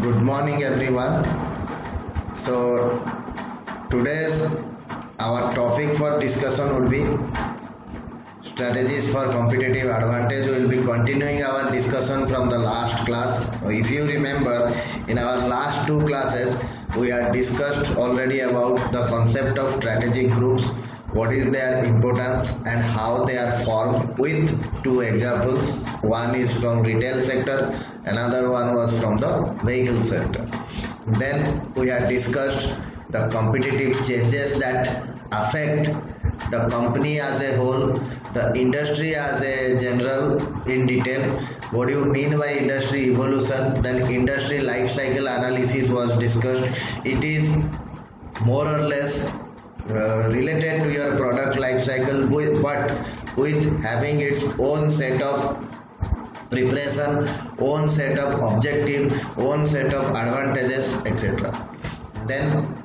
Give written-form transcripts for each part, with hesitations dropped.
Good morning, everyone. So, today's our topic for discussion would be strategies for competitive advantage. We will be continuing our discussion from the last class. If you remember, in our last two classes, we had discussed already about the concept of strategic groups, what is their importance and how they are formed, with two examples. One is from retail sector, another one was from the vehicle sector. Then we had discussed the competitive changes that affect the company as a whole, the industry as a general in detail. What do you mean by industry evolution? Then industry life cycle analysis was discussed. It is more or less related to your product life cycle, but with having its own set of preparation, own set of objective, own set of advantages, etc. Then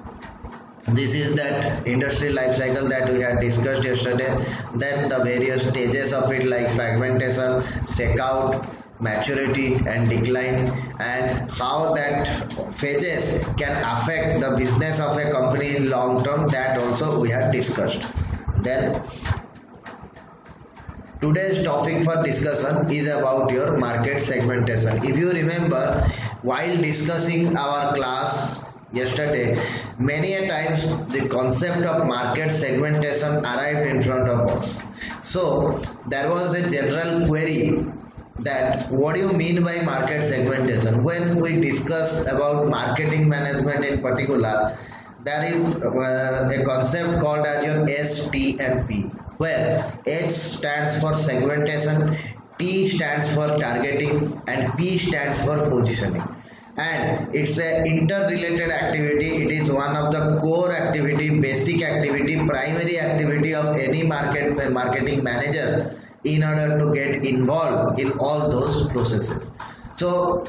this is that industry life cycle that we had discussed yesterday. Then the various stages of it, like fragmentation, checkout, maturity and decline, and how that phases can affect the business of a company in long term, that also we have discussed. Then today's topic for discussion is about your market segmentation. If you remember, while discussing our class yesterday, many a times the concept of market segmentation arrived in front of us. So there was a general query that what do you mean by market segmentation? When we discuss about marketing management in particular, there is a concept called as your STMP, where S stands for segmentation, T stands for targeting, and P stands for positioning. And it's a interrelated activity. It is one of the core activity, basic activity, primary activity of any marketing manager in order to get involved in all those processes. So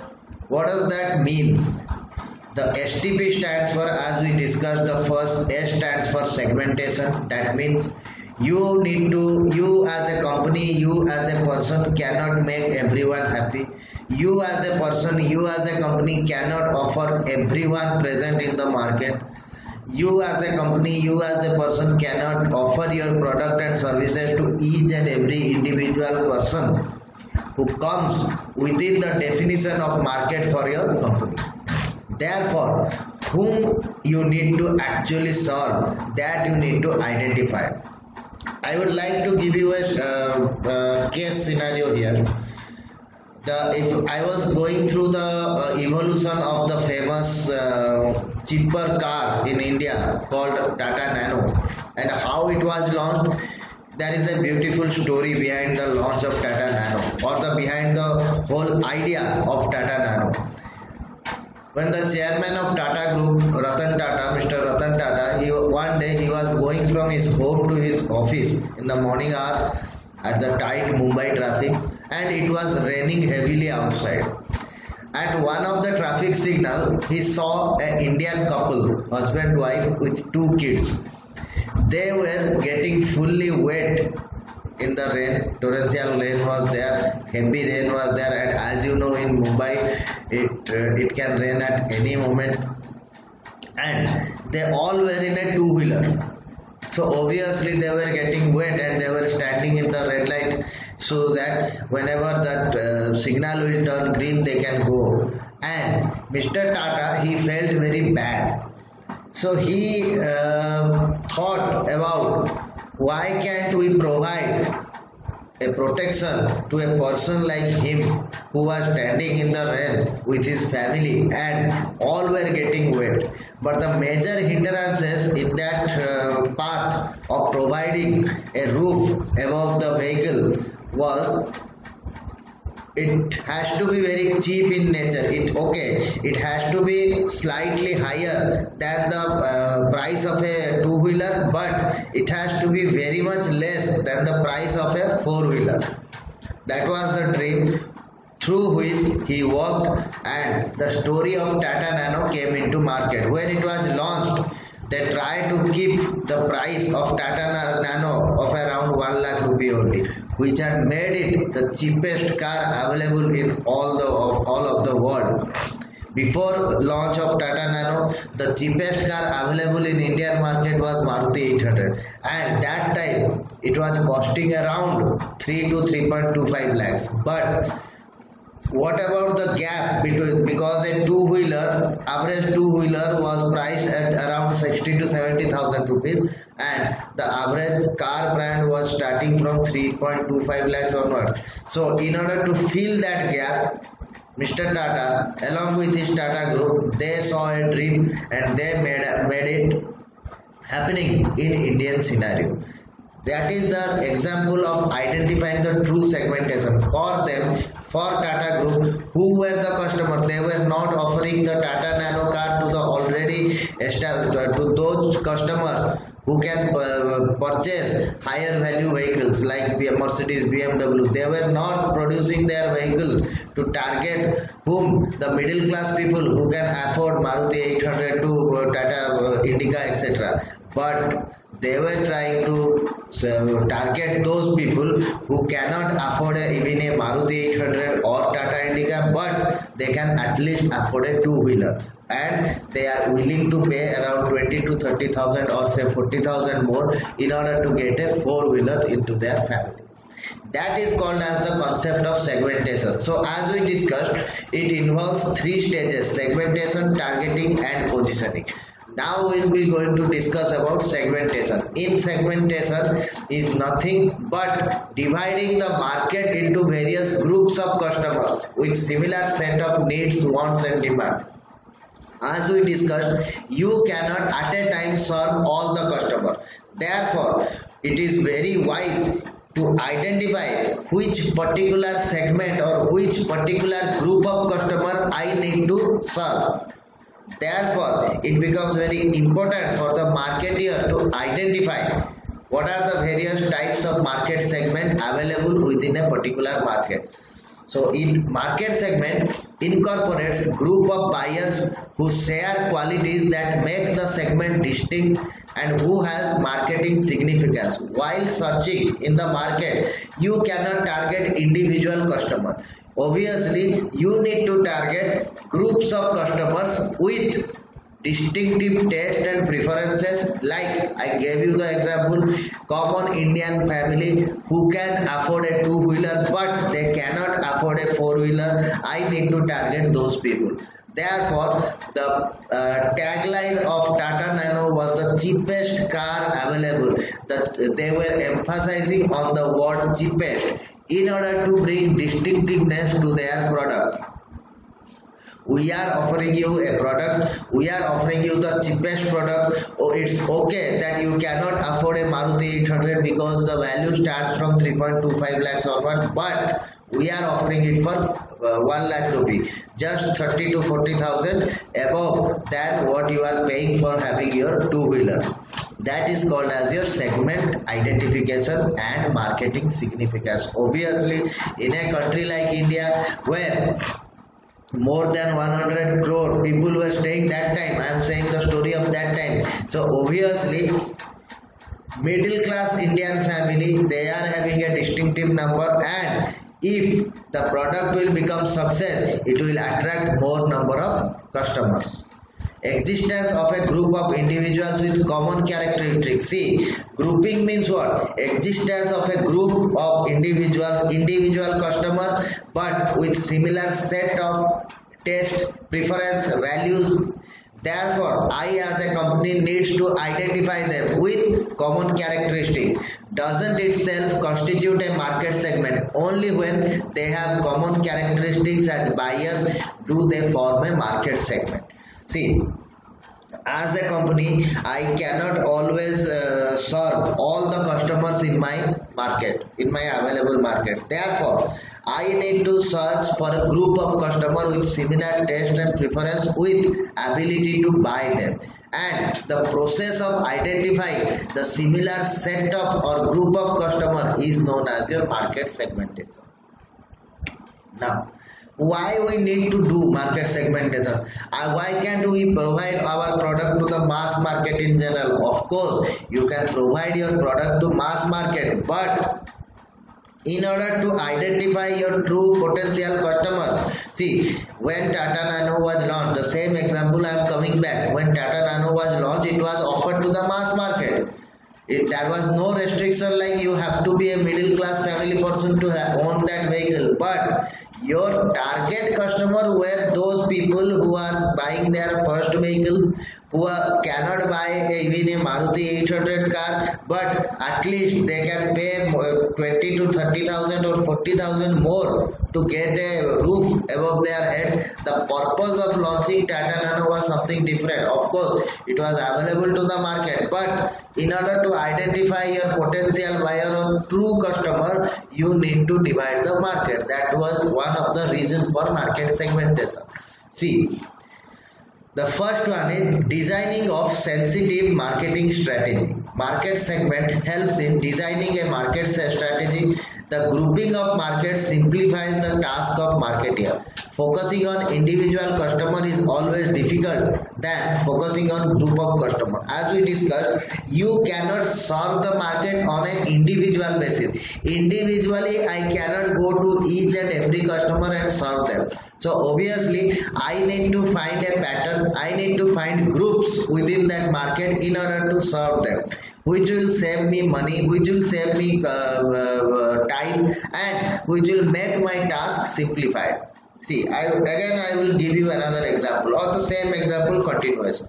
what does that means? The STP stands for, as we discussed, the first S stands for segmentation. That means you as a company, you as a person cannot make everyone happy. You as a person, you as a company cannot offer everyone present in the market. You as a company, you as a person cannot offer your product and services to each and every individual person who comes within the definition of market for your company. Therefore, whom you need to actually serve, that you need to identify. I would like to give you a case scenario here. If I was going through the evolution of the famous cheaper car in India called Tata Nano and how it was launched, there is a beautiful story behind the launch of Tata Nano, or behind the whole idea of Tata Nano. When the chairman of Tata Group, Mr. Ratan Tata, one day he was going from his home to his office in the morning hour at the tight Mumbai traffic, and it was raining heavily outside. At one of the traffic signal, he saw an Indian couple, husband wife with two kids. They were getting fully wet in the rain. Torrential rain was there, heavy rain was there, and as you know, in Mumbai it can rain at any moment, and they all were in a two-wheeler. So obviously they were getting wet and they were standing in the red light, so that whenever that signal will turn green, they can go. And Mr. Tata, he felt very bad. So he thought about, why can't we provide a protection to a person like him who was standing in the rain with his family and all were getting wet. But the major hindrances in that path of providing a roof above the vehicle was, it has to be very cheap in nature. It has to be slightly higher than the price of a two-wheeler, but it has to be very much less than the price of a four-wheeler. That was the dream through which he worked, and the story of Tata Nano came into market. When it was launched, they tried to keep the price of Tata Nano of around 1 lakh rupee only, which had made it the cheapest car available in all of the world. Before launch of Tata Nano, the cheapest car available in Indian market was Maruti 800, and that time it was costing around 3 to 3.25 lakhs. But what about the gap between, because a average two-wheeler was priced at around 60 to 70,000 rupees, and the average car brand was starting from 3.25 lakhs onwards. So in order to fill that gap, Mr. Tata, along with his Tata Group, they saw a dream and they made it happening in Indian scenario. That is the example of identifying the true segmentation for them, for Tata Group. Who were the customer? They were not offering the Tata Nano car to the already established, to those customers who can purchase higher value vehicles like Mercedes, BMW. They were not producing their vehicle to target whom, the middle class people who can afford Maruti 800 to Tata Indica, etc. But they were trying to target those people who cannot afford even a Maruti 800 or Tata Indica, but they can at least afford a two-wheeler, and they are willing to pay around 20 to 30,000 or say 40,000 more in order to get a four-wheeler into their family. That is called as the concept of segmentation. So as we discussed, it involves three stages: segmentation, targeting, and positioning. Now we will be going to discuss about segmentation. In segmentation is nothing but dividing the market into various groups of customers with similar set of needs, wants and demand. As we discussed, you cannot at a time serve all the customers. Therefore, it is very wise to identify which particular segment or which particular group of customer I need to serve. Therefore, it becomes very important for the marketer to identify what are the various types of market segment available within a particular market. So in market segment incorporates group of buyers who share qualities that make the segment distinct and who has marketing significance. While searching in the market, you cannot target individual customer. Obviously, you need to target groups of customers with distinctive taste and preferences. Like I gave you the example, common Indian family who can afford a two-wheeler but they cannot afford a four-wheeler. I need to target those people. Therefore, the tagline of Tata Nano was the cheapest car available. That they were emphasizing on the word cheapest in order to bring distinctiveness to their product. We are offering you a product, we are offering you the cheapest product. Oh, it's okay that you cannot afford a Maruti 800 because the value starts from 3.25 lakhs onwards, but we are offering it for 1 lakh rupee, just 30 to 40,000 above than what you are paying for having your two-wheeler. That is called as your segment identification and marketing significance. Obviously, in a country like India where more than 100 crore people were staying that time, I am saying the story of that time. So obviously, middle class Indian family, they are having a distinctive number, and if the product will become success, it will attract more number of customers. Existence of a group of individuals with common characteristics. See, grouping means what? Existence of a group of individuals, individual customer, but with similar set of taste, preference, values. Therefore, I as a company needs to identify them with common characteristics. Doesn't itself constitute a market segment. Only when they have common characteristics as buyers do they form a market segment. See, as a company, I cannot always serve all the customers in my market, in my available market. Therefore, I need to search for a group of customers with similar taste and preference with ability to buy them. And the process of identifying the similar set of or group of customers is known as your market segmentation. Now, why we need to do market segmentation? Why can't we provide our product to the mass market in general? Of course, you can provide your product to mass market, but in order to identify your true potential customer. See, when Tata Nano was launched, the same example I am coming back. When Tata Nano was launched, it was offered to the mass market. There was no restriction like you have to be a middle class family person to own that vehicle, but your target customer were those people who are buying their first vehicle, who cannot buy even a Maruti 800 car, but at least they can pay 20 to 30,000 or 40,000 more to get a roof above their head. The purpose of launching Tata Nano was something different. Of course, it was available to the market, but in order to identify your potential buyer or true customer, you need to divide the market. That was one of the reasons for market segmentation. See, the first one is designing of sensitive marketing strategy. Market segment helps in designing a market strategy. The grouping of markets simplifies the task of marketer. Focusing on individual customer is always difficult than focusing on group of customer. As we discussed, you cannot serve the market on an individual basis. Individually, I cannot go to each and every customer and serve them. So obviously, I need to find a pattern. I need to find groups within that market in order to serve them, which will save me money, which will save me time, and which will make my task simplified. See, I will give you another example, or the same example continuous.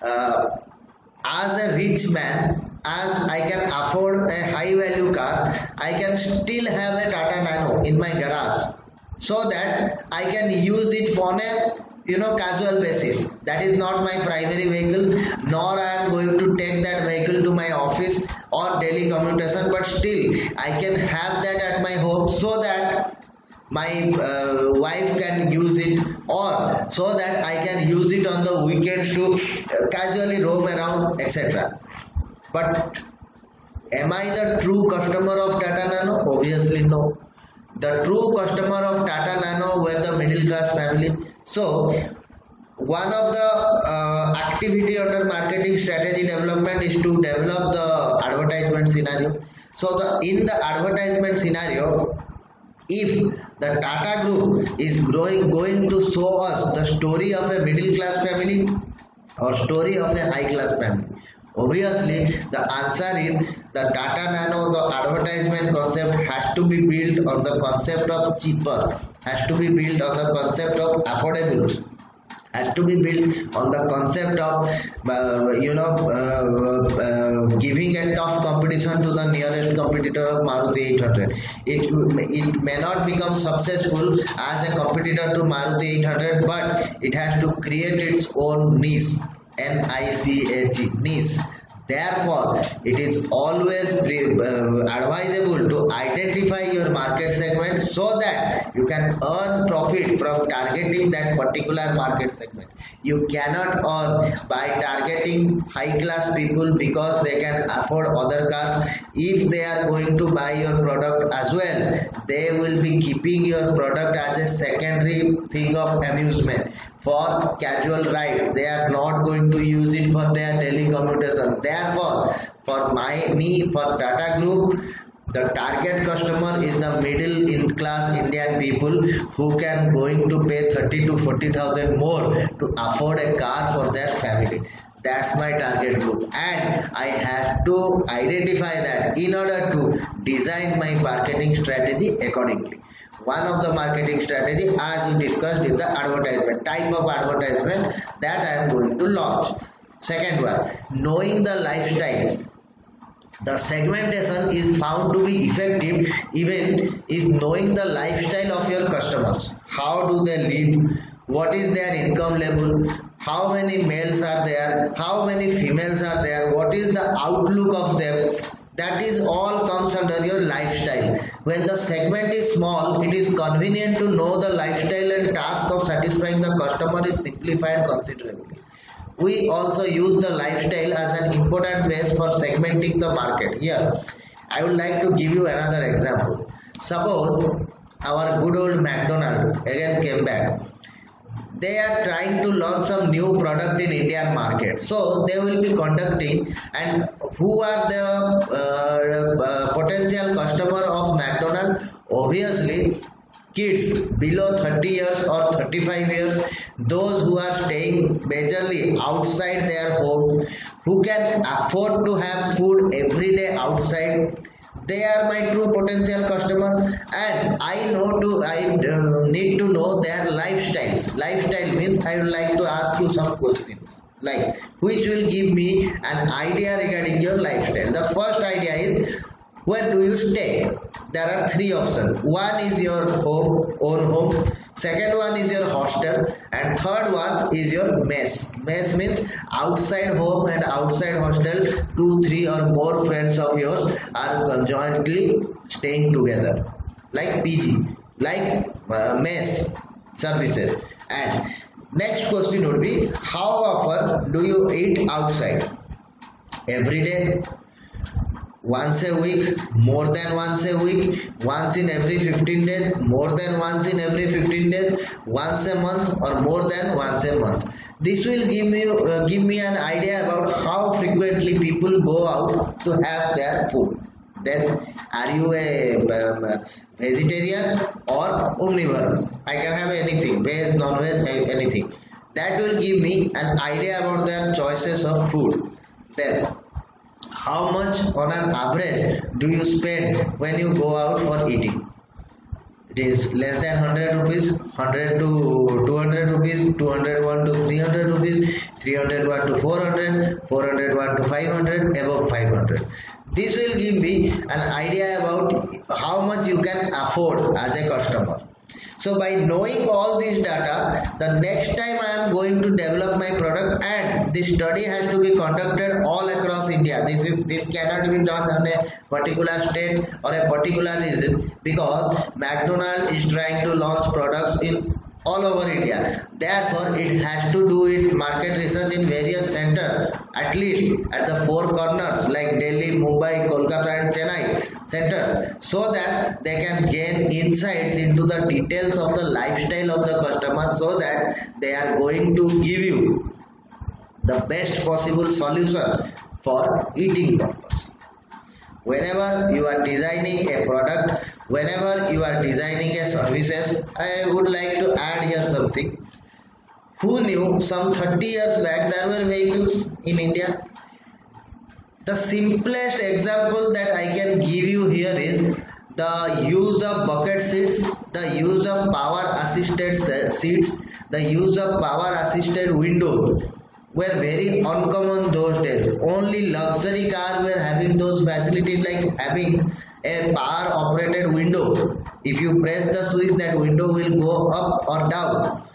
As a rich man, as I can afford a high value car, I can still have a Tata Nano in my garage, so that I can use it on a casual basis. That is not my primary vehicle, nor I am going to take that vehicle to my office or daily commutation, but still I can have that at my home, so that my wife can use it, or so that I can use it on the weekends to casually roam around, etc. But am I the true customer of Tata Nano? Obviously no. The true customer of Tata Nano were the middle class family. So one of the activity under marketing strategy development is to develop the advertisement scenario. So in the advertisement scenario, if the Tata Group is going to show us the story of a middle class family or story of a high class family, obviously the answer is the Tata Nano, the advertisement concept has to be built on the concept of cheaper, has to be built on the concept of affordable, has to be built on the concept of giving a tough competition to the nearest competitor of Maruti 800. It may not become successful as a competitor to Maruti 800, but it has to create its own niche, N-I-C-H-E, niche. Therefore, it is always advisable to identify your market segment so that you can earn profit from targeting that particular market segment. You cannot earn by targeting high class people because they can afford other cars. If they are going to buy your product as well, they will be keeping your product as a secondary thing of amusement for casual rides. They are not going to use it for their daily commutation. Therefore, for Tata Group, the target customer is the middle class Indian people who can going to pay 30 to 40,000 more to afford a car for their family. That's my target group, and I have to identify that in order to design my marketing strategy accordingly. One of the marketing strategy, as we discussed, is the advertisement, type of advertisement that I am going to launch. Second one, knowing the lifestyle. The segmentation is found to be effective even is knowing the lifestyle of your customers. How do they live? What is their income level? How many males are there? How many females are there? What is the outlook of them? That is all comes under your lifestyle. When the segment is small, it is convenient to know the lifestyle, and task of satisfying the customer is simplified considerably. We also use the lifestyle as an important base for segmenting the market. Here, I would like to give you another example. Suppose our good old McDonald again came back. they are trying to launch some new product in Indian market. So they will be conducting, and who are the potential customer of McDonald's? Obviously kids below 30 years or 35 years, those who are staying majorly outside their homes, who can afford to have food every day outside, they are my true potential customer. And I need to know their lifestyles. Lifestyle means I would like to ask you some questions like which will give me an idea regarding your lifestyle. The first idea is, where do you stay? There are three options. One is your own home. Second one is your hostel. And third one is your mess. Mess means outside home and outside hostel. 2, 3 or more friends of yours are conjointly staying together. Like PG, like mess services. And next question would be, how often do you eat outside? Every day? Once a week, more than once a week, once in every 15 days, more than once in every 15 days, once a month or more than once a month. This will give me an idea about how frequently people go out to have their food. Then, are you a vegetarian or omnivorous? I can have anything, veg, non-veg, anything. That will give me an idea about their choices of food. Then, how much on an average do you spend when you go out for eating? It is less than 100 rupees, 100 to 200 rupees, 201 to 300 rupees, 301 to 400, 401 to 500, above 500. This will give me an idea about how much you can afford as a customer. So by knowing all this data, the next time I am going to develop my product, and this study has to be conducted all across India. This cannot be done on a particular state or a particular region, because McDonald's is trying to launch products in all over India. Therefore, it has to do it market research in various centers, at least at the four corners like Delhi, Mumbai, Kolkata and Chennai centers, so that they can gain insights into the details of the lifestyle of the customer, so that they are going to give you the best possible solution for eating purpose. Whenever you are designing a product, whenever you are designing a services, I would like to add here something. Who knew some 30 years back there were vehicles in India? The simplest example that I can give you here is the use of bucket seats, the use of power assisted seats, the use of power assisted windows were very uncommon those days. Only luxury cars were having those facilities, like having a power operated window. If you press the switch, that window will go up or down.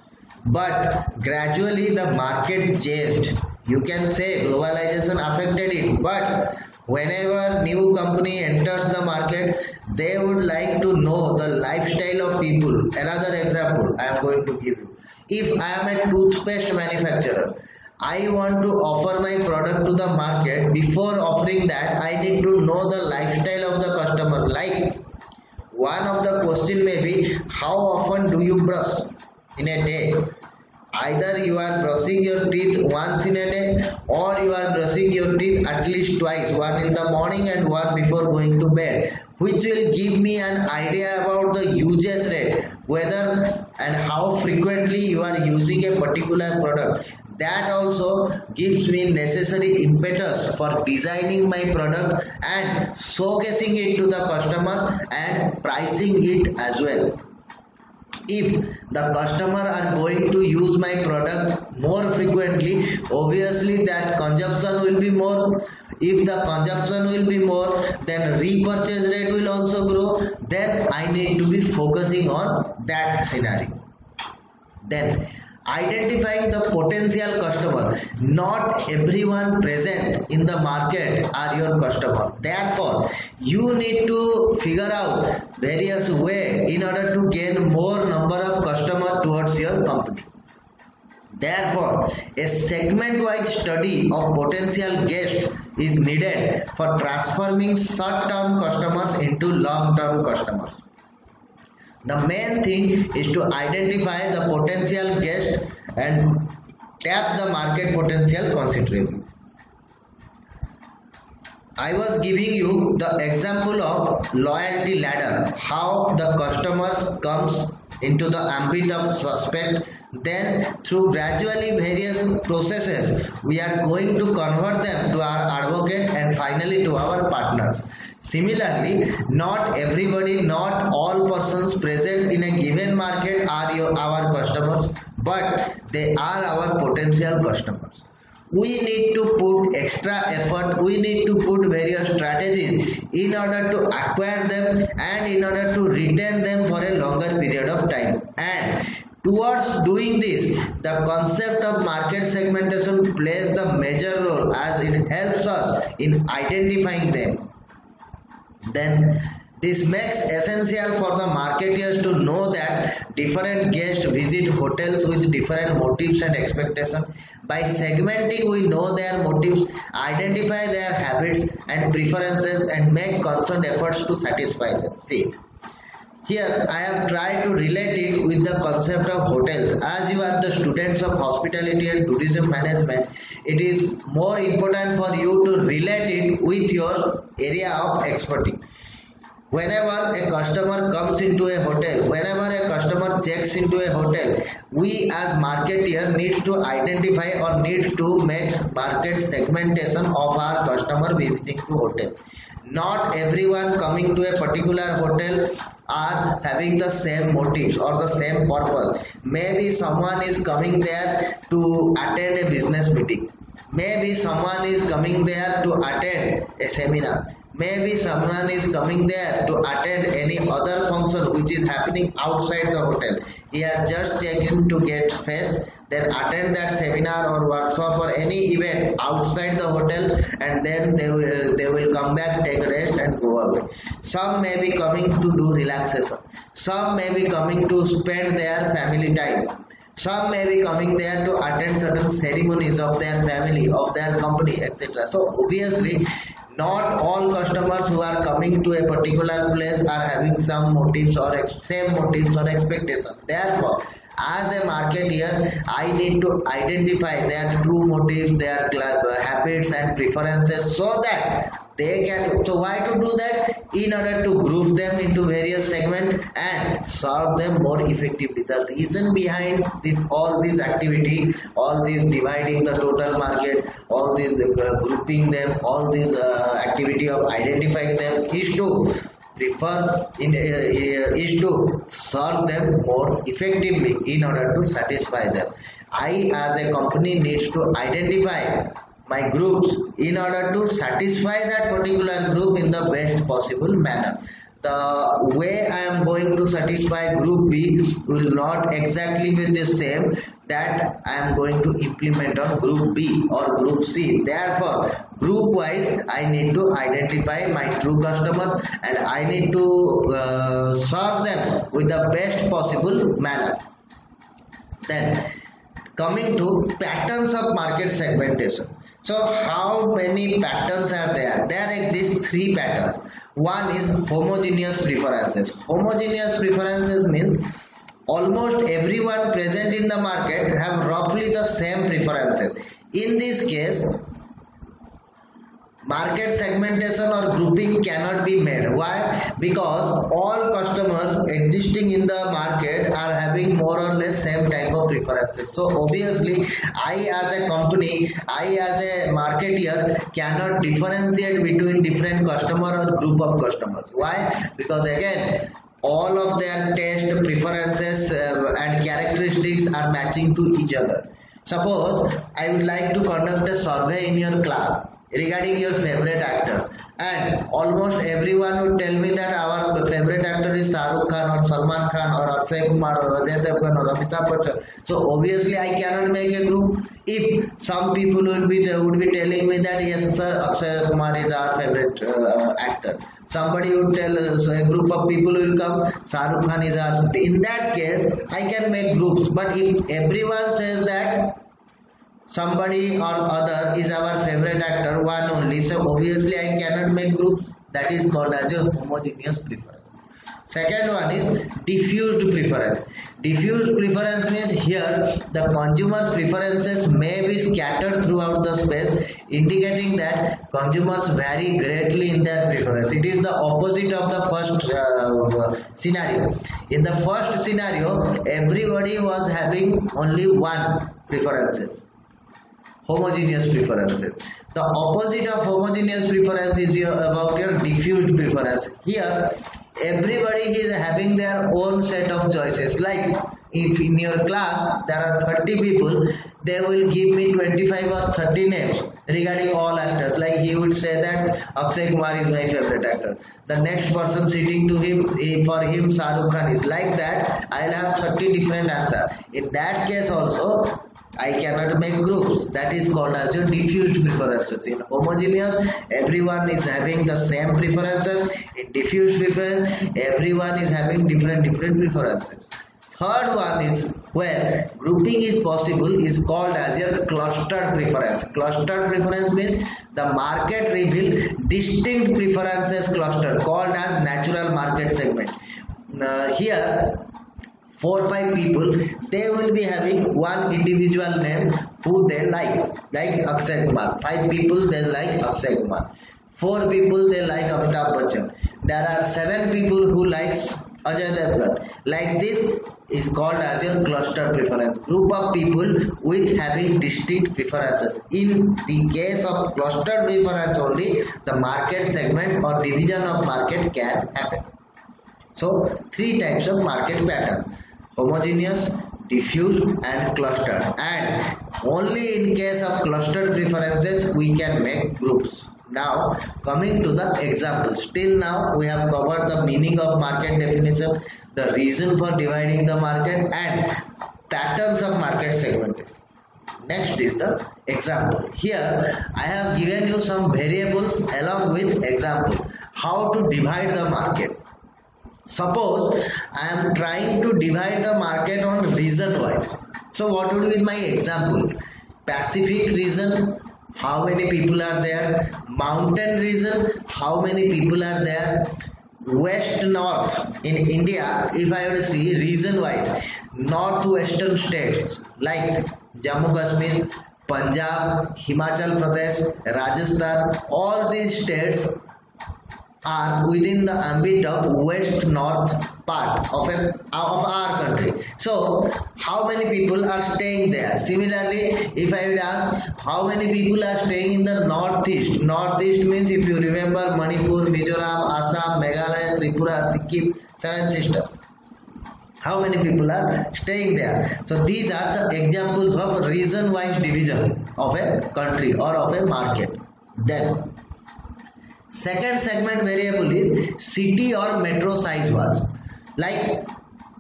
But gradually the market changed. You can say globalization affected it, but whenever new company enters the market, they would like to know the lifestyle of people. Another example I am going to give you. If I am a toothpaste manufacturer, I want to offer my product to the market. Before offering that, I need to know the lifestyle of the customer. Like, one of the question may be, how often do you brush in a day? Either you are brushing your teeth once in a day, or you are brushing your teeth at least twice, one in the morning and one before going to bed, which will give me an idea about the usage rate, whether and how frequently you are using a particular product. That also gives me necessary impetus for designing my product and showcasing it to the customers and pricing it as well. If the customer are going to use my product more frequently, obviously that consumption will be more. If the consumption will be more, then repurchase rate will also grow. Then I need to be focusing on that scenario. Then identifying the potential customer. Not everyone present in the market are your customer. Therefore, you need to figure out various ways in order to gain more number of customers towards your company. Therefore, a segment-wise study of potential guests is needed for transforming short-term customers into long-term customers. The main thing is to identify the potential guest and tap the market potential considerably. I was giving you the example of loyalty ladder, how the customers comes into the ambit of suspect, then through gradually various processes we are going to convert them to our advocate and finally to our partners. Similarly, not everybody, not all persons present in a given market are our customers, but they are our potential customers. We need to put extra effort, we need to put various strategies in order to acquire them and in order to retain them for a longer period of time. And towards doing this, the concept of market segmentation plays the major role as it helps us in identifying them. Then this makes essential for the marketeers to know that different guests visit hotels with different motives and expectations. By segmenting, we know their motives, identify their habits and preferences, and make constant efforts to satisfy them. See, here I have tried to relate it with the concept of hotels. As you are the students of hospitality and tourism management, it is more important for you to relate it with your area of expertise. Whenever a customer comes into a hotel, whenever a customer checks into a hotel, we as marketeer need to identify or need to make market segmentation of our customer visiting to hotels. Not everyone coming to a particular hotel are having the same motives or the same purpose. Maybe someone is coming there to attend a business meeting. Maybe someone is coming there to attend a seminar. Maybe someone is coming there to attend any other function which is happening outside the hotel. He has just checked in to get fresh, then attend that seminar or workshop or any event outside the hotel, and then they will come back, take a rest and go away. Some may be coming to do relaxation. Some may be coming to spend their family time. Some may be coming there to attend certain ceremonies of their family, of their company, etc. So obviously, not all customers who are coming to a particular place are having some motives or same motives or expectations. Therefore, as a marketeer, I need to identify their true motives, their habits and preferences so that they can. So why to do that? In order to group them into various segments and serve them more effectively. The reason behind all this activity, all this dividing the total market, all this grouping them, all this activity of identifying them is to is to serve them more effectively in order to satisfy them. I as a company needs to identify my groups in order to satisfy that particular group in the best possible manner. The way I am going to satisfy group B will not exactly be the same that I am going to implement on group B or group C. Therefore, group wise I need to identify my true customers and I need to serve them with the best possible manner. Then coming to patterns of market segmentation. So how many patterns are there? There exist three patterns. One is homogeneous preferences. Homogeneous preferences means almost everyone present in the market have roughly the same preferences. In this case, market segmentation or grouping cannot be made. Why? Because all customers existing in the market are having more or less same type of preferences. So obviously, I as a company, I as a marketeer cannot differentiate between different customer or group of customers. Why? Because again, all of their taste, preferences and characteristics are matching to each other. Suppose I would like to conduct a survey in your class regarding your favorite actors, and almost everyone would tell me that our favorite actor is Shah Rukh Khan or Salman Khan or Akshay Kumar or Ajay Devgan or Amitabh Bachchan. So obviously I cannot make a group. If some people would be telling me that yes sir, Akshay Kumar is our favorite actor, somebody would tell, so a group of people will come, Shah Rukh Khan is our. In that case I can make groups. But if everyone says that somebody or other is our favorite actor, one only, so obviously I cannot make groups. That is called as your homogeneous preference. Second one is diffused preference. Diffused preference means here the consumer's preferences may be scattered throughout the space, indicating that consumers vary greatly in their preference. It is the opposite of the first scenario. In the first scenario, everybody was having only one preferences, homogeneous preferences. The opposite of homogeneous preference is about your diffused preference. Here everybody is having their own set of choices. Like if in your class there are 30 people, they will give me 25 or 30 names regarding all actors. Like he would say that Akshay Kumar is my favorite actor. The next person sitting to him, for him Shah Rukh Khan is. Like that I'll have 30 different answers. In that case also I cannot make groups. That is called as your diffused preferences. In homogeneous, everyone is having the same preferences. In diffused preference, everyone is having different preferences. Third one is where grouping is possible is called as your clustered preference. Clustered preference means the market reveal distinct preferences clustered, called as natural market segment. Here 4-5 people, they will be having one individual name who they like Akshay Kumar. 5 people they like Akshay Kumar. 4 people they like Amitabh Bachchan. There are 7 people who likes Ajay Devgan. Like this is called as your cluster preference. Group of people with having distinct preferences. In the case of clustered preference only, the market segment or division of market can happen. So 3 types of market pattern: homogeneous, diffused and clustered. And only in case of clustered preferences we can make groups. Now coming to the examples. Till now we have covered the meaning of market definition, the reason for dividing the market and patterns of market segmentation. Next is the example. Here I have given you some variables along with example how to divide the market. Suppose I am trying to divide the market on region wise. So what would be my example? Pacific region, how many people are there? Mountain region, how many people are there? West north in India, if I were to see region wise, northwestern states like Jammu Kashmir, Punjab, Himachal Pradesh, Rajasthan, all these states are within the ambit of west north part of our country. So how many people are staying there? Similarly, if I would ask how many people are staying in the northeast. Northeast means, if you remember, Manipur, Mizoram, Assam, Meghalaya, Tripura, Sikkim, 7 sisters. How many people are staying there? So these are the examples of region wise division of a country or of a market. Then second segment variable is city or metro size wise, like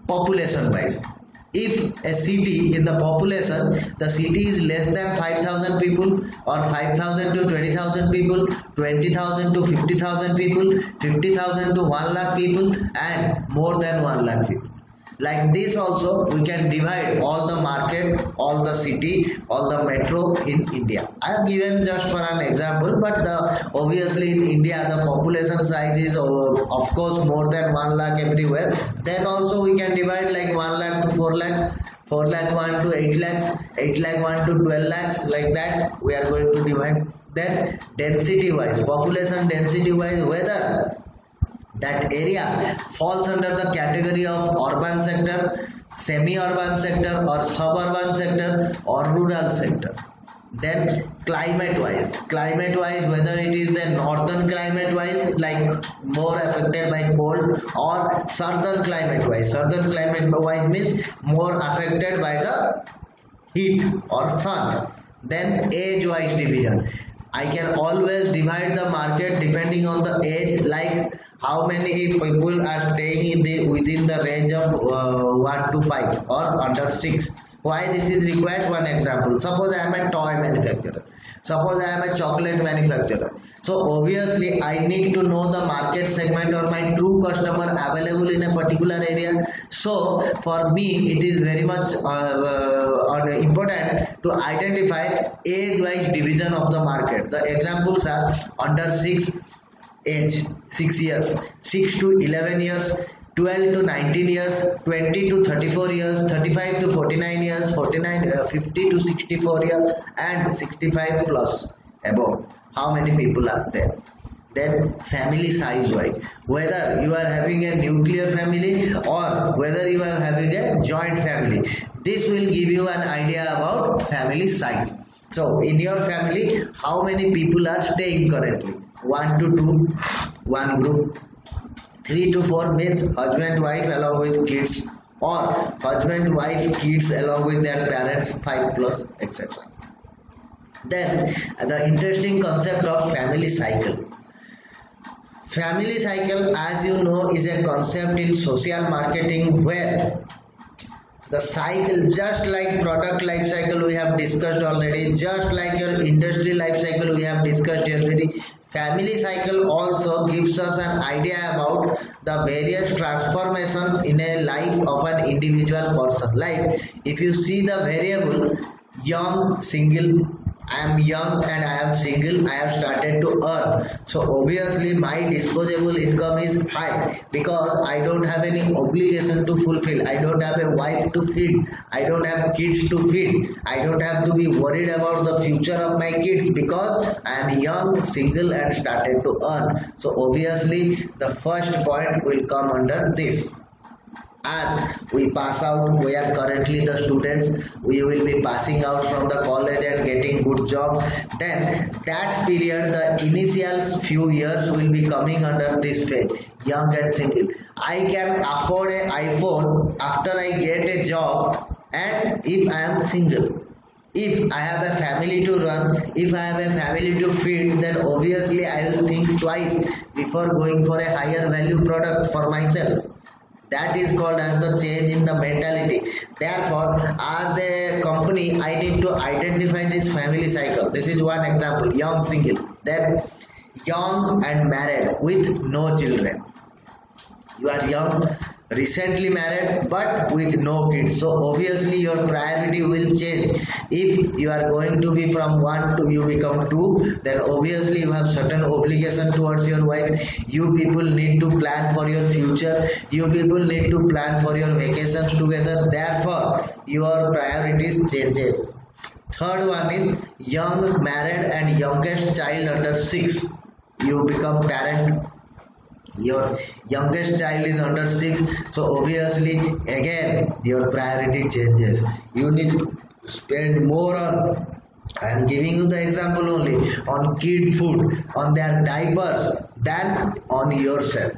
population wise. If a city in the population, the city is less than 5,000 people or 5,000 to 20,000 people, 20,000 to 50,000 people, 50,000 to 1 lakh people and more than 1 lakh people. Like this also we can divide all the market, all the city, all the metro in India. I have given just for an example, but obviously in India the population size is of course more than 1 lakh everywhere. Then also we can divide like 1 lakh to 4 lakh, 4 lakh 1 to 8 lakhs, 8 lakh 1 to 12 lakhs, like that we are going to divide. Then density wise, population density wise, whether that area falls under the category of urban sector, semi-urban sector or suburban sector or rural sector. Then climate wise, whether it is the northern climate wise, like more affected by cold, or southern climate wise means more affected by the heat or sun. Then age wise division, I can always divide the market depending on the age, like how many people are staying within the range of 1 to 5 or under 6. Why this is required? One example. Suppose I am a toy manufacturer. Suppose I am a chocolate manufacturer. So obviously I need to know the market segment or my true customer available in a particular area. So for me it is very much important to identify age-wise division of the market. The examples are under 6 age, 6 years, 6 to 11 years, 12 to 19 years, 20 to 34 years, 35 to 49 years, 50 to 64 years, and 65 plus above. How many people are there? Then family size wise, whether you are having a nuclear family or whether you are having a joint family, this will give you an idea about family size. So in your family, how many people are staying currently? 1 to 2, one group. 3 to 4 means husband, wife along with kids, or husband, wife, kids along with their parents, 5 plus, etc. Then the interesting concept of family cycle. Family cycle, as you know, is a concept in social marketing where the cycle, just like product life cycle we have discussed already, just like your industry life cycle we have discussed already, family cycle also gives us an idea about the various transformation in a life of an individual person. Like if you see the variable young, single, I am young and I am single, I have started to earn. So obviously my disposable income is high because I don't have any obligation to fulfill. I don't have a wife to feed. I don't have kids to feed. I don't have to be worried about the future of my kids because I am young, single and started to earn. So obviously the first point will come under this. As we pass out, we are currently the students, we will be passing out from the college and getting good job. Then that period, the initial few years will be coming under this phase, young and single. I can afford an iPhone after I get a job and if I am single. If I have a family to run, if I have a family to feed, then obviously I will think twice before going for a higher value product for myself. That is called as the change in the mentality. Therefore, as a company, I need to identify this family cycle. This is one example, young single. Then young and married with no children. You are young, recently married but with no kids. So obviously your priority will change. If you are going to be from 1 to you become 2, then obviously you have certain obligation towards your wife. You people need to plan for your future. You people need to plan for your vacations together. Therefore, your priorities changes. Third one is young, married and youngest child under 6. You become parent. Your youngest child is under 6, so obviously again your priority changes. You need to spend more on, I am giving you the example only, on kid food, on their diapers than on yourself.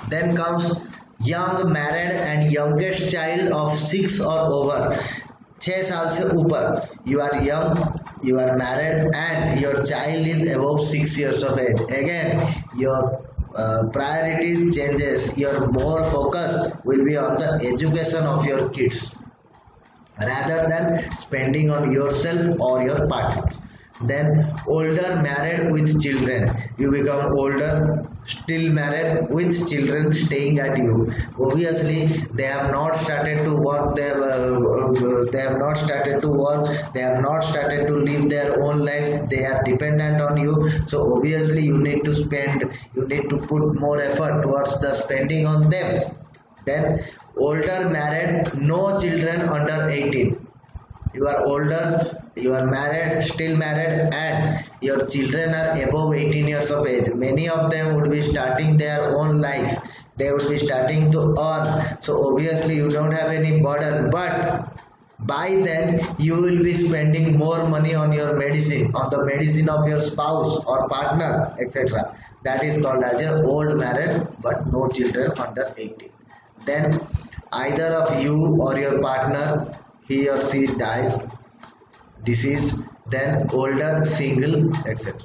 Then comes young, married and youngest child of 6 or over. 6 साल से ऊपर, you are young, you are married and your child is above 6 years of age. Again your priorities changes. Your more focus will be on the education of your kids rather than spending on yourself or your partners. Then older, married with children. You become older, still married with children staying at you. Obviously they have not started to work, they have not started to work, they have not started to live their own lives, they are dependent on you. So obviously you need to spend, you need to put more effort towards the spending on them. Then older, married, no children under 18. You are older, you are married, still married and your children are above 18 years of age. Many of them would be starting their own life. They would be starting to earn. So obviously you don't have any burden, but by then you will be spending more money on your medicine, on the medicine of your spouse or partner, etc. That is called as your old married but no children under 18. Then either of you or your partner, he or she dies, disease, then older, single, etc.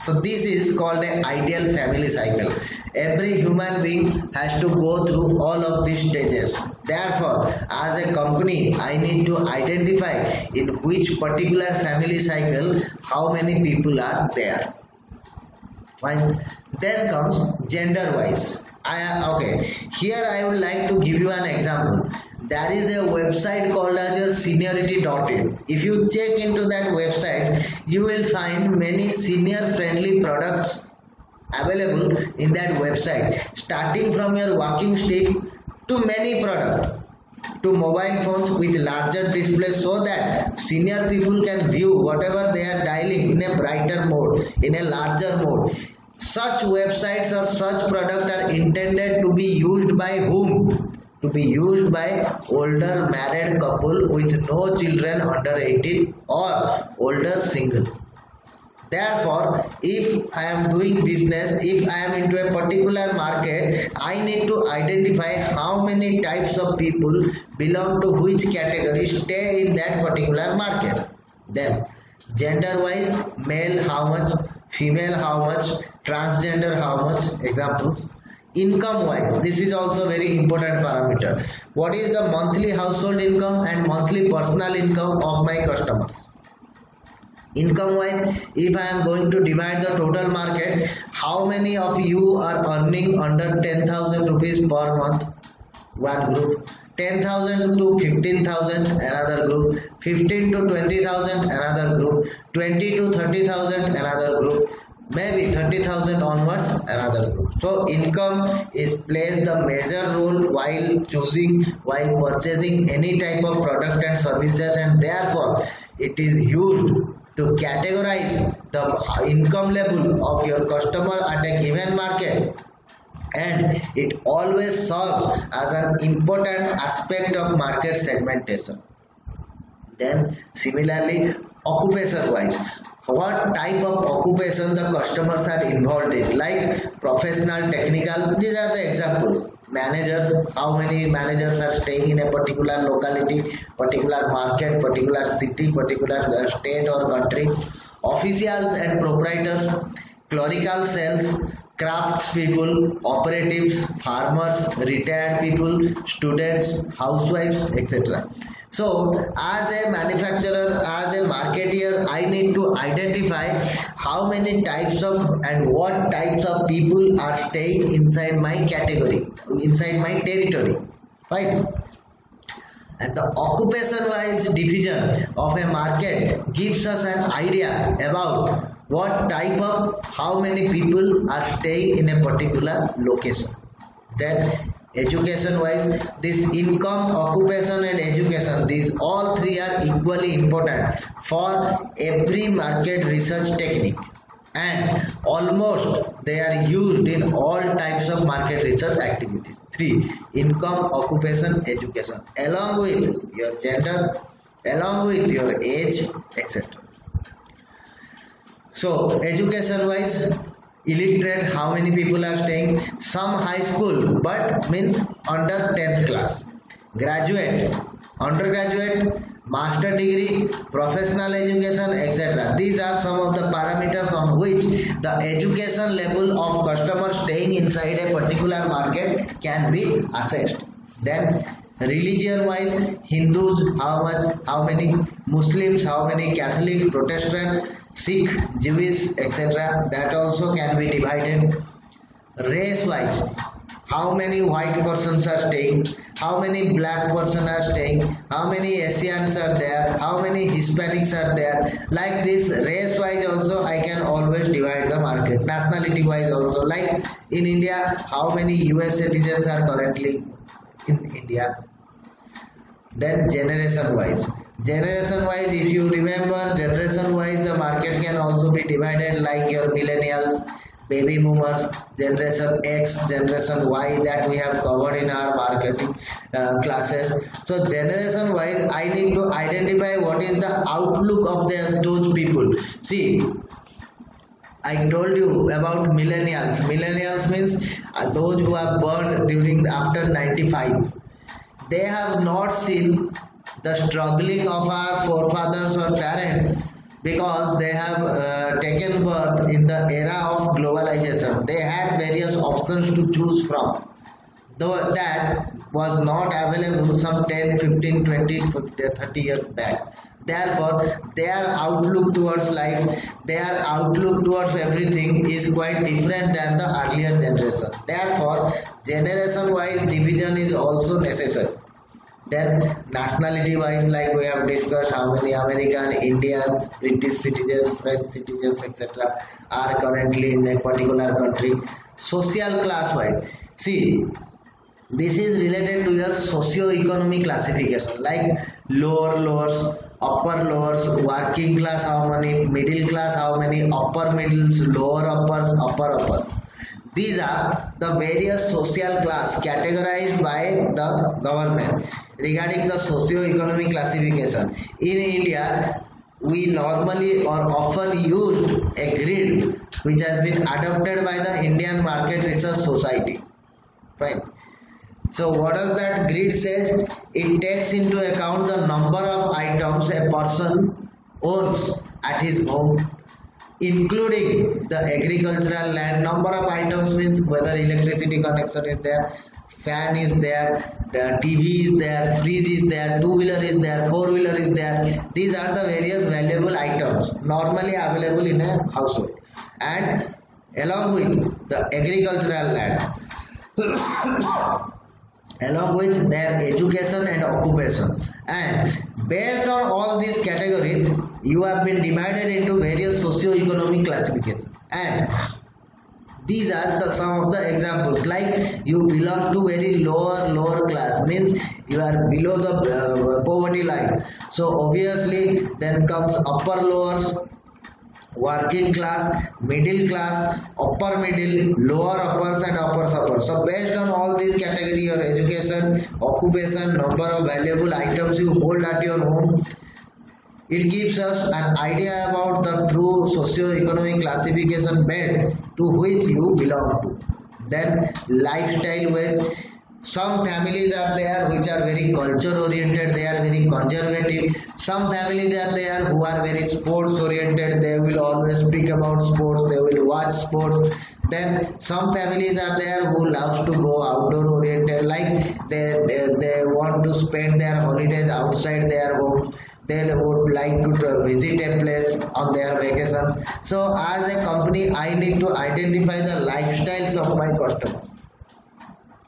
So this is called an ideal family cycle. Every human being has to go through all of these stages. Therefore, as a company, I need to identify in which particular family cycle how many people are there. Fine. Then comes gender wise. Okay, here I would like to give you an example. There is a website called as your seniority.in. If you check into that website, you will find many senior friendly products available in that website, starting from your walking stick to many products to mobile phones with larger displays so that senior people can view whatever they are dialing in a brighter mode, in a larger mode. Such websites or such products are intended to be used by whom? To be used by older married couple with no children under 18 or older single. Therefore, if I am doing business, if I am into a particular market, I need to identify how many types of people belong to which category, stay in that particular market. Then, gender wise, male how much, female how much, transgender how much, examples. Income wise, this is also very important parameter. What is the monthly household income and monthly personal income of my customers? Income wise, if I am going to divide the total market, how many of you are earning under 10,000 rupees per month? One group. 10,000 to 15,000 another group. 15 to 20,000 another group. 20 to 30,000 another group. Maybe 30,000 onwards another group. So income is plays the major role while choosing, while purchasing any type of product and services, and therefore it is used to categorize the income level of your customer at a given market, and it always serves as an important aspect of market segmentation. Then similarly, occupation wise, what type of occupation the customers are involved in, like professional, technical, these are the examples. Managers, how many managers are staying in a particular locality, particular market, particular city, particular state or country. Officials and proprietors, clerical sales, crafts people, operatives, farmers, retired people, students, housewives, etc. So as a manufacturer, as a marketeer, I need to identify how many types of and what types of people are staying inside my category, inside my territory. Right? And the occupation wise division of a market gives us an idea about what type of, how many people are staying in a particular location. Then education wise, this income, occupation and education, these all three are equally important for every market research technique, and almost they are used in all types of market research activities. 3. Income, occupation, education, along with your gender, along with your age, etc. So education wise, illiterate, how many people are staying? Some high school but means under 10th class. Graduate, undergraduate, master degree, professional education, etc. These are some of the parameters on which the education level of customers staying inside a particular market can be assessed. Then religion wise, Hindus how much, how many, Muslims how many, Catholic, Protestant, Sikh, Jewish, etc. That also can be divided. Race wise, how many white persons are staying, how many black persons are staying, how many Asians are there, how many Hispanics are there. Like this, race wise also I can always divide the market. Nationality wise also, like in India, how many US citizens are currently in India. Then generation wise, if you remember, generation wise the market can also be divided, like your millennials, baby boomers, generation X, generation Y, that we have covered in our marketing classes. So generation wise I need to identify what is the outlook of those people. See, I told you about millennials. Millennials means those who are born during after 95. They have not seen the struggling of our forefathers or parents, because they have taken birth in the era of globalization. They had various options to choose from, though that was not available some 10, 15, 20, 50, 30 years back. Therefore, their outlook towards life, their outlook towards everything is quite different than the earlier generation. Therefore, generation wise division is also necessary. Then nationality wise, like we have discussed, how many American, Indians, British citizens, French citizens, etc. are currently in a particular country. Social class wise, see, this is related to your socio-economic classification, like lower lowers, upper lowers, working class how many, middle class how many, upper middles, lower uppers, upper uppers. These are the various social class categorized by the government regarding the socio-economic classification. In India, we normally or often used a grid which has been adopted by the Indian Market Research Society. Fine. So what does that grid says? It takes into account the number of items a person owns at his home, including the agricultural land. Number of items means whether electricity connection is there, fan is there, the TV is there, fridge is there, two-wheeler is there, four-wheeler is there. These are the various valuable items normally available in a household, and along with the agricultural land along with their education and occupation, and based on all these categories you have been divided into various socio-economic classifications. And these are some of the examples, like you belong to very lower class, means you are below the poverty line, so obviously then comes upper lowers, working class, middle class, upper middle, lower uppers and upper uppers. So based on all these categories, your education, occupation, number of valuable items you hold at your home, it gives us an idea about the true socio-economic classification band to which you belong to. Then lifestyle wise, some families are there which are very culture oriented, they are very conservative. Some families are there who are very sports oriented, they will always speak about sports, they will watch sports. Then some families are there who loves to go outdoor oriented, like they want to spend their holidays outside their homes, they would like to visit a place on their vacations. So as a company, I need to identify the lifestyles of my customers,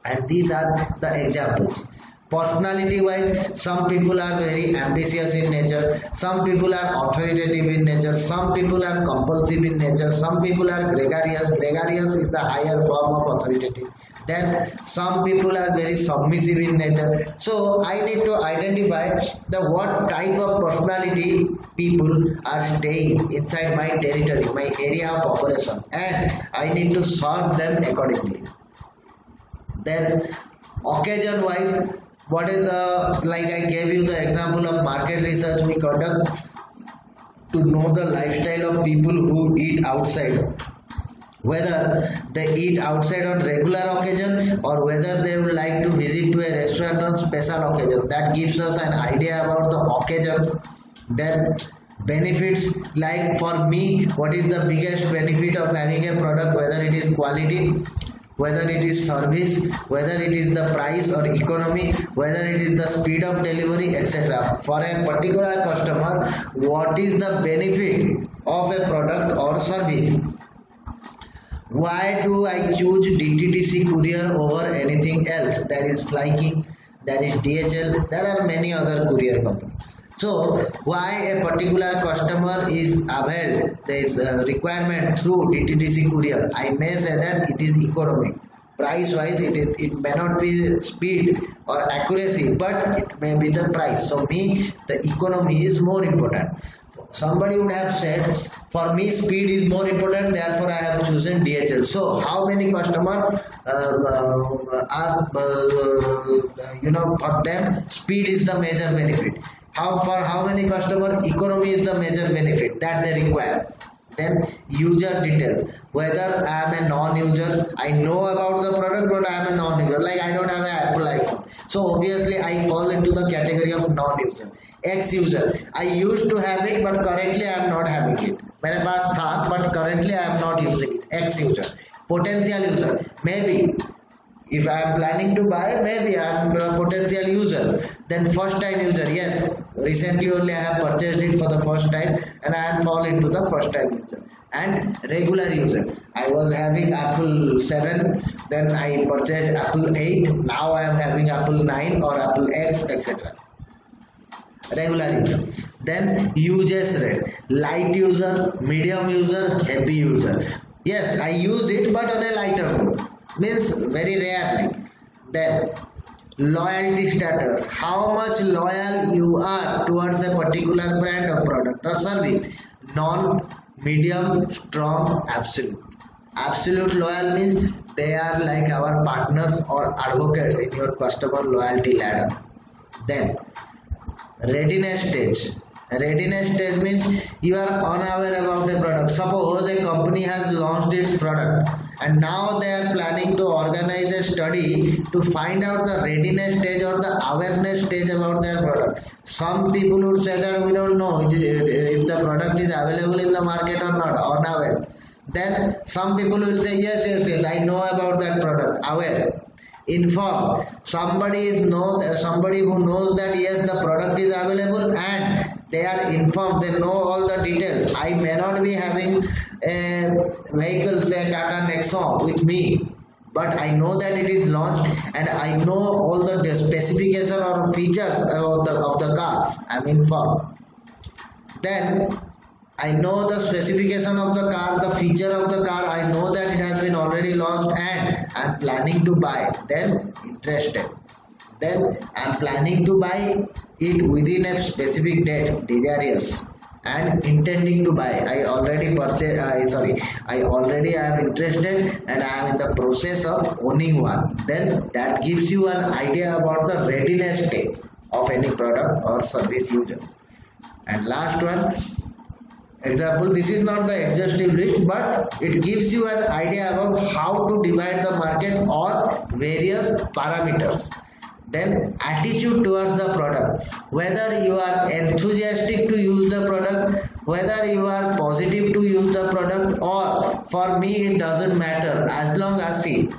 and these are the examples. Personality wise, some people are very ambitious in nature, some people are authoritative in nature, some people are compulsive in nature, some people are gregarious is the higher form of authoritative. Then some people are very submissive in nature. So I need to identify the what type of personality people are staying inside my territory, my area of operation, and I need to serve them accordingly. Then occasion wise, what is the, like I gave you the example of market research we conduct to know the lifestyle of people who eat outside, whether they eat outside on regular occasion or whether they would like to visit to a restaurant on special occasion. That gives us an idea about the occasions. Then benefits, like for me, what is the biggest benefit of having a product, whether it is quality, whether it is service, whether it is the price or economy, whether it is the speed of delivery, etc. For a particular customer, what is the benefit of a product or service? Why do I choose DTDC courier over anything else? There is Flyking, there is DHL, there are many other courier companies. So why a particular customer is availed, there is a requirement through DTDC courier? I may say that it is economic. Price wise, it may not be speed or accuracy, but it may be the price. So me, the economy is more important. Somebody would have said, for me speed is more important, therefore I have chosen DHL. So how many customers are for them speed is the major benefit. For how many customers economy is the major benefit that they require. Then user details, whether I am a non-user, I know about the product but I am a non-user, like I don't have an Apple iPhone, so obviously I fall into the category of non-user. Ex-user, I used to have it but currently I am not having it. मेरे पास था but currently I am not using it. Ex-user. Potential user, maybe If I am planning to buy, maybe I am a potential user. Then first time user, yes, recently only I have purchased it for the first time and I am fall into the first time user. And regular user, I was having Apple 7, then I purchased Apple 8, now I am having Apple 9 or Apple X, etc. Regular user. Then uses rate, light user, medium user, heavy user. Yes, I use it but on a lighter mode, means very rarely. Then loyalty status, how much loyal you are towards a particular brand or product or service. Non, medium, strong, absolute. Absolute loyal means they are like our partners or advocates in your customer loyalty ladder. Then readiness stage. Readiness stage means you are unaware about a product. Suppose a company has launched its product and now they are planning to organize a study to find out the readiness stage or the awareness stage about their product. Some people would say that we don't know if the product is available in the market or not, unaware. Then some people will say yes, I know about that product, aware. Inform, somebody who knows that yes, the product is available and they are informed, they know all the details. I may not be having a vehicle, say Tata Nexon with me, but I know that it is launched and I know all the specification or features of the car. I am informed. Then I know the specification of the car, the feature of the car, I know that it has been already launched and I am planning to buy. Then interested. Then I am planning to buy it within a specific date, desirous, and intending to buy. I already purchased, I already am interested and I am in the process of owning one. Then that gives you an idea about the readiness stage of any product or service users. And last one, example, this is not the exhaustive list, but it gives you an idea about how to divide the market or various parameters. Then attitude towards the product, whether you are enthusiastic to use the product, whether you are positive to use the product, or for me it doesn't matter as long as see.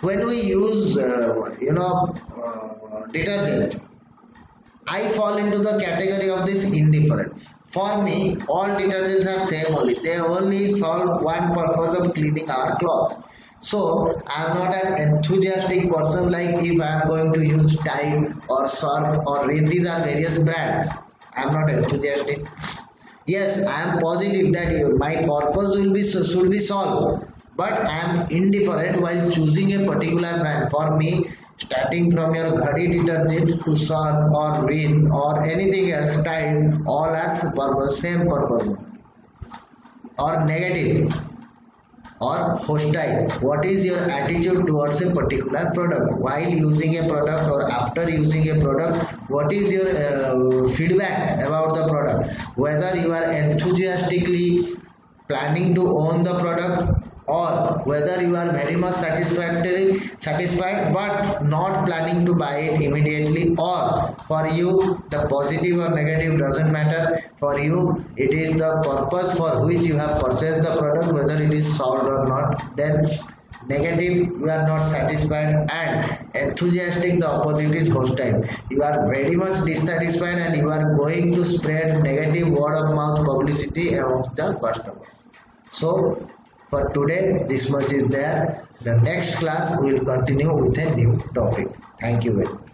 When we use detergent, I fall into the category of this indifferent. For me, all detergents are same only. They only solve one purpose of cleaning our cloth. So, I am not an enthusiastic person like if I am going to use Tide or Surf or Rin. These are various brands. I am not enthusiastic. Yes, I am positive that my purpose should be solved. But I am indifferent while choosing a particular brand. For me, starting from your Ghadi detergent to Surf or Rin or anything else, Tide, all has purpose, same purpose. Or negative or hostile. What is your attitude towards a particular product? While using a product or after using a product, what is your feedback about the product? Whether you are enthusiastically planning to own the product or whether you are very much satisfied but not planning to buy it immediately, or for you the positive or negative doesn't matter. For you it is the purpose for which you have purchased the product, whether it is solved or not. Then negative, you are not satisfied, and enthusiastic, the opposite is hostile. You are very much dissatisfied and you are going to spread negative word of mouth publicity among the customers. So for today, this much is there. The next class we will continue with a new topic. Thank you very much.